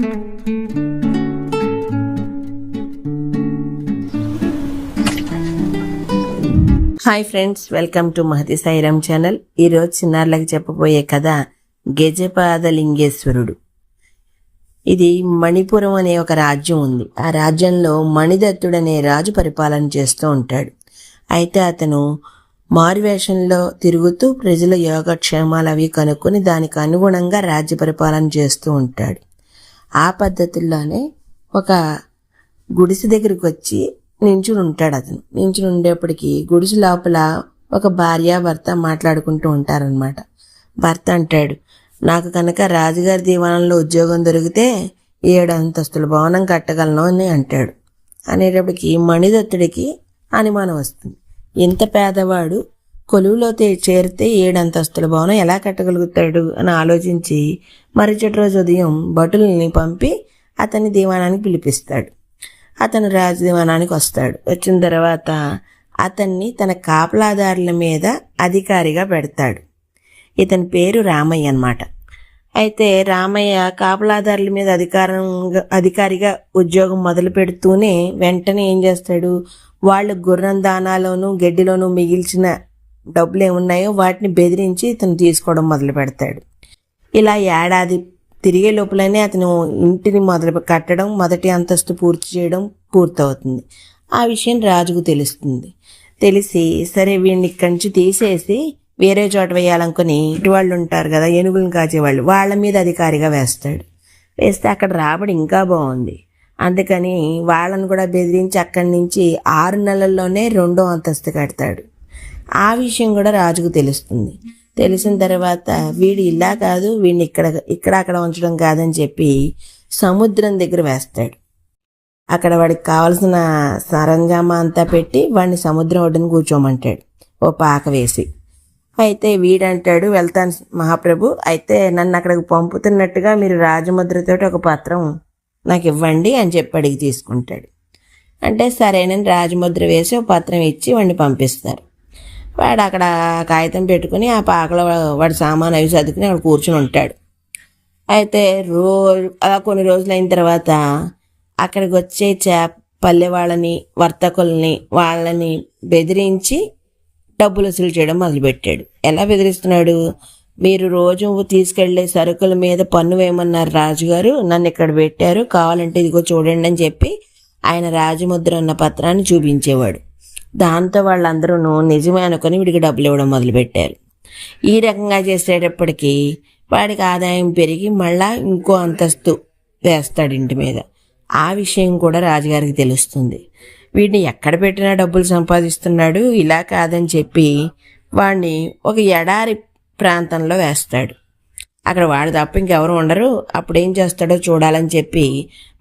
Hi friends, welcome to Mahathi Sairam channel. ఈరోజు చిన్నారులకు చెప్పబోయే కథ గజపాదలింగేశ్వరుడు. ఇది మణిపురం అనే ఒక రాజ్యం ఉంది. ఆ రాజ్యంలో మణిదత్తుడు అనే రాజు పరిపాలన చేస్తూ ఉంటాడు. అయితే అతను మారువేషంలో తిరుగుతూ ప్రజల యోగక్షేమాలు అవి కనుక్కొని దానికి అనుగుణంగా రాజ్య పరిపాలన చేస్తూ ఉంటాడు. ఆ పద్ధతుల్లోనే ఒక గుడిసె దగ్గరికి వచ్చి నించుని ఉంటాడు. అతను నించుని ఉండేప్పటికీ గుడిసె లోపల ఒక భార్య భర్త మాట్లాడుకుంటూ ఉంటారనమాట. భర్త అంటాడు, నాకు కనుక రాజుగారి దీవానంలో ఉద్యోగం దొరికితే 7 అంతస్తుల భవనం కట్టగలను అని అంటాడు. అనేటప్పటికి మణిదత్తుడికి అనుమానం వస్తుంది. ఇంత పేదవాడు కొలువులో చేరితే 7 అంతస్తుల భవనం ఎలా కట్టగలుగుతాడు అని ఆలోచించి మరుసటి రోజు ఉదయం భటుల్ని పంపి అతన్ని దీవానానికి పిలిపిస్తాడు. అతను రాజదీవానానికి వస్తాడు. వచ్చిన తర్వాత అతన్ని తన కాపలాదారుల మీద అధికారిగా పెడతాడు. ఇతని పేరు రామయ్య అన్నమాట. అయితే రామయ్య కాపలాదారుల మీద అధికారిగా ఉద్యోగం మొదలు పెడుతూనే వెంటనే ఏం చేస్తాడు, వాళ్ళు గుర్రం దానాలోనూ గడ్డిలోనూ మిగిల్చిన డబ్బులు ఏమున్నాయో వాటిని బెదిరించి ఇతను తీసుకోవడం మొదలు పెడతాడు. ఇలా ఏడాది తిరిగే లోపలనే అతను ఇంటిని మొదలు కట్టడం, మొదటి అంతస్తు పూర్తి చేయడం పూర్తవుతుంది. ఆ విషయం రాజుకు తెలుస్తుంది. తెలిసి సరే వీడిని ఇక్కడి నుంచి తీసేసి వేరే చోట వేయాలనుకుని ఇటు వాళ్ళు ఉంటారు కదా, ఏనుగులను కాచేవాళ్ళు, వాళ్ళ మీద అధికారిగా వేస్తాడు. వేస్తే అక్కడ రాబడి ఇంకా బాగుంది. అందుకని వాళ్ళను కూడా బెదిరించి అక్కడి నుంచి 6 నెలల్లోనే 2వ అంతస్తు కడతాడు. ఆ విషయం కూడా రాజుకు తెలుస్తుంది. తెలిసిన తర్వాత వీడు ఇలా కాదు, వీడిని ఇక్కడ అక్కడ ఉంచడం కాదని చెప్పి సముద్రం దగ్గర వేస్తాడు. అక్కడ వాడికి కావలసిన సరంజామా అంతా పెట్టి వాడిని సముద్రం ఒడ్డున కూర్చోమంటాడు ఓ పాక వేసి. అయితే వీడంటాడు, వెళ్తాను మహాప్రభు, అయితే నన్ను అక్కడికి పంపుతున్నట్టుగా మీరు రాజముద్రతో ఒక పత్రం నాకు ఇవ్వండి అని చెప్పి అడిగి తీసుకుంటాడు. అంటే సరేనని రాజముద్ర వేసి ఒక పత్రం ఇచ్చి వాడిని పంపిస్తారు. వాడు అక్కడ కాగితం పెట్టుకుని ఆ పాకలో వాడి సామాను అవి సర్దుకుని అక్కడ కూర్చుని ఉంటాడు. అయితే అలా కొన్ని రోజులు అయిన తర్వాత అక్కడికి వచ్చే పల్లె వాళ్ళని, వర్తకుల్ని, వాళ్ళని బెదిరించి డబ్బులు వసూలు చేయడం మొదలుపెట్టాడు. ఎలా బెదిరిస్తున్నాడు, మీరు రోజు తీసుకెళ్లే సరుకుల మీద పన్ను వేయమన్నారు రాజుగారు, నన్ను ఇక్కడ పెట్టారు, కావాలంటే ఇదిగో చూడండి అని చెప్పి ఆయన రాజముద్ర ఉన్న పత్రాన్ని చూపించేవాడు. దాంతో వాళ్ళందరూ నిజమే అనుకుని వీడికి డబ్బులు ఇవ్వడం మొదలుపెట్టారు. ఈ రకంగా చేసేటప్పటికీ వాడికి ఆదాయం పెరిగి మళ్ళా ఇంకో అంతస్తు వేస్తాడు ఇంటి మీద. ఆ విషయం కూడా రాజుగారికి తెలుస్తుంది. వీడిని ఎక్కడ పెట్టినా డబ్బులు సంపాదిస్తున్నాడు, ఇలా కాదని చెప్పి వాడిని ఒక ఎడారి ప్రాంతంలో వేస్తాడు. అక్కడ వాడు తప్ప ఇంకెవరు ఉండరు. అప్పుడేం చేస్తాడో చూడాలని చెప్పి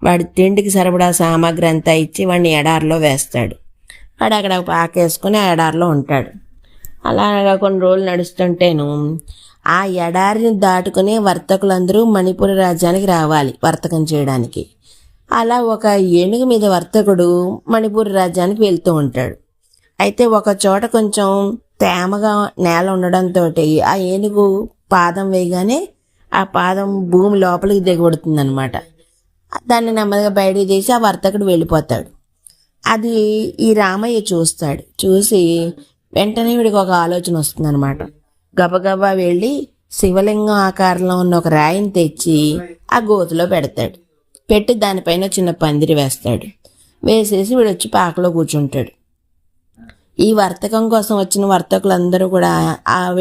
వాడి తిండికి సరిపడా సామాగ్రి అంతా ఇచ్చి వాడిని ఎడారిలో వేస్తాడు. వాడు అక్కడ పాకేసుకుని ఆ ఎడారిలో ఉంటాడు. అలాగా కొన్ని రోజులు నడుస్తుంటేను ఆ ఎడారిని దాటుకుని వర్తకులందరూ మణిపుర రాజ్యానికి రావాలి వర్తకం చేయడానికి. అలా ఒక ఏనుగు మీద వర్తకుడు మణిపూర్ రాజ్యానికి వెళ్తూ ఉంటాడు. అయితే ఒక చోట కొంచెం తేమగా నేల ఉండడంతో ఆ ఏనుగు పాదం వేయగానే ఆ పాదం భూమి లోపలికి దిగబడుతుంది అనమాట. దాన్ని నెమ్మదిగా బయటకు తీసి ఆ వర్తకుడు వెళ్ళిపోతాడు. అది ఈ రామయ్య చూస్తాడు. చూసి వెంటనే వీడికి ఒక ఆలోచన వస్తుంది అనమాట. గబగబా వెళ్ళి శివలింగం ఆకారంలో ఉన్న ఒక రాయిని తెచ్చి ఆ గోతులో పెడతాడు. పెట్టి దానిపైన చిన్న పందిరి వేస్తాడు. వేసేసి వీడు వచ్చి పాకలో కూర్చుంటాడు. ఈ వర్తకం కోసం వచ్చిన వర్తకులందరూ కూడా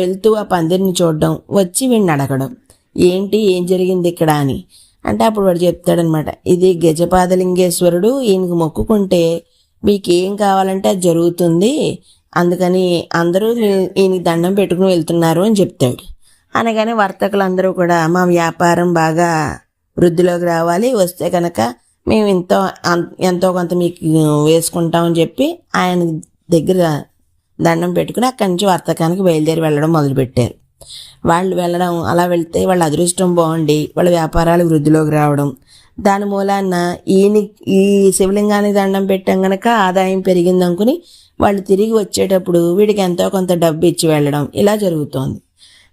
వెళ్తూ ఆ పందిరిని చూడడం, వచ్చి వీడిని అడగడం, ఏంటి ఏం జరిగింది ఇక్కడ అని. అంటే అప్పుడు వాడు చెప్తాడనమాట, ఇది గజపాదలింగేశ్వరుడు, ఈయనకు మొక్కుకుంటే మీకేం కావాలంటే అది జరుగుతుంది, అందుకని అందరూ ఈయనకి దండం పెట్టుకుని వెళ్తున్నారు అని చెప్తాడు. అనగానే వర్తకులందరూ కూడా మా వ్యాపారం బాగా వృద్ధిలోకి రావాలి, వస్తే కనుక మేము ఎంతో కొంత మీకు వేసుకుంటామని చెప్పి ఆయన దగ్గర దండం పెట్టుకుని అక్కడి నుంచి వర్తకానికి బయలుదేరి వెళ్ళడం మొదలుపెట్టారు. వాళ్ళు వెళ్ళడం, అలా వెళ్తే వాళ్ళ అదృష్టం బాగుండి వాళ్ళ వ్యాపారాలు వృద్ధిలోకి రావడం, దాని మూలాన ఈ శివలింగానికి దండం పెట్టాం గనక ఆదాయం పెరిగింది అనుకుని వాళ్ళు తిరిగి వచ్చేటప్పుడు వీడికి ఎంతో కొంత డబ్బు ఇచ్చి వెళ్ళడం, ఇలా జరుగుతోంది.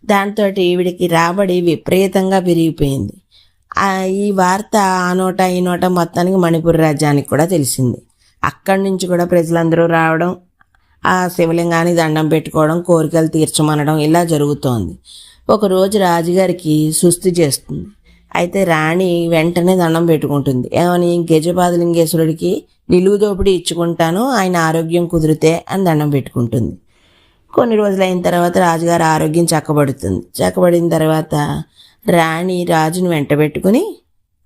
దాంతో వీడికి రాబడి విపరీతంగా పెరిగిపోయింది. ఈ వార్త ఆ నోట ఈ నోట మొత్తానికి మణిపూర్ రాజ్యానికి కూడా తెలిసింది. అక్కడి నుంచి కూడా ప్రజలందరూ రావడం, ఆ శివలింగానికి దండం పెట్టుకోవడం, కోరికలు తీర్చమనడం ఇలా జరుగుతోంది. ఒకరోజు రాజుగారికి సుస్థి చేస్తుంది. అయితే రాణి వెంటనే దండం పెట్టుకుంటుంది. ఏమని? గజపాదలింగేశ్వరుడికి నిలువు దోపిడీ ఇచ్చుకుంటాను, ఆయన ఆరోగ్యం కుదిరితే అని దండం పెట్టుకుంటుంది. కొన్ని రోజులైన తర్వాత రాజుగారి ఆరోగ్యం చక్కబడిన తర్వాత రాణి రాజుని వెంట పెట్టుకుని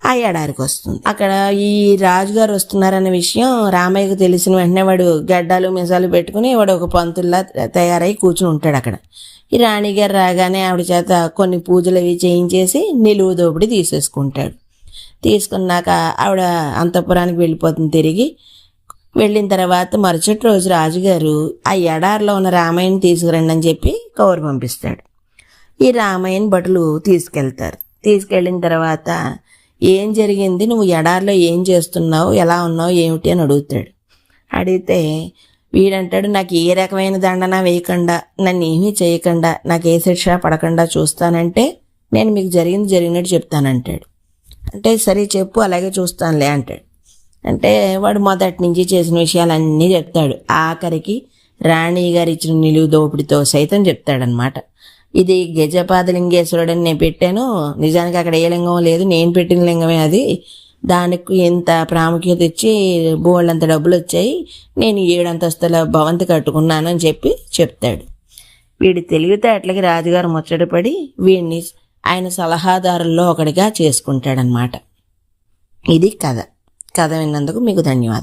ఆ ఎడారికి వస్తుంది. అక్కడ ఈ రాజుగారు వస్తున్నారన్న విషయం రామయ్యకు తెలిసిన వెంటనే వాడు గడ్డాలు మిసాలు పెట్టుకుని వాడు ఒక పంతుల్లా తయారై కూర్చుని ఉంటాడు అక్కడ. ఈ రాణిగారు రాగానే ఆవిడ చేత కొన్ని పూజలు అవి చేయించేసి నిలువు దోపిడి తీసేసుకుంటాడు. తీసుకున్నాక ఆవిడ అంతఃపురానికి వెళ్ళిపోతుంది. తిరిగి వెళ్ళిన తర్వాత మరుసటి రోజు రాజుగారు ఆ ఎడారిలో ఉన్న రామయ్యని తీసుకురండి అని చెప్పి కౌరు పంపిస్తాడు. ఈ రామయ్యని భటులు తీసుకెళ్తారు. తీసుకెళ్ళిన తర్వాత ఏం జరిగింది, నువ్వు ఎడారిలో ఏం చేస్తున్నావు, ఎలా ఉన్నావు, ఏమిటి అని అడుగుతాడు. అడిగితే వీడంటాడు, నాకు ఏ రకమైన దండన వేయకుండా, నన్ను ఏమీ చేయకుండా, నాకు ఏ శిక్ష పడకుండా చూస్తానంటే నేను మీకు జరిగినట్టు చెప్తానంటాడు. అంటే సరే చెప్పు, అలాగే చూస్తానులే అంటాడు. అంటే వాడు మొదటి నుంచి చేసిన విషయాలన్నీ చెప్తాడు. ఆఖరికి రాణి గారు ఇచ్చిన నిలువు దోపిడితో సైతం చెప్తాడనమాట. ఇది గజపాదలింగేశ్వరుడని నేను పెట్టాను, నిజానికి అక్కడ ఏ లింగం లేదు, నేను పెట్టిన లింగమే అది, దానికి ఇంత ప్రాముఖ్యత ఇచ్చి బోళ్ళంత డబ్బులు వచ్చాయి, నేను 7 అంతస్తుల భవంతి కట్టుకున్నాను అని చెప్పి చెప్తాడు. వీడి తెలివితేటలకి రాజుగారు ముచ్చటపడి వీడిని ఆయన సలహాదారుల్లో ఒకటిగా చేసుకుంటాడనమాట. ఇది కథ విన్నందుకు మీకు ధన్యవాదాలు.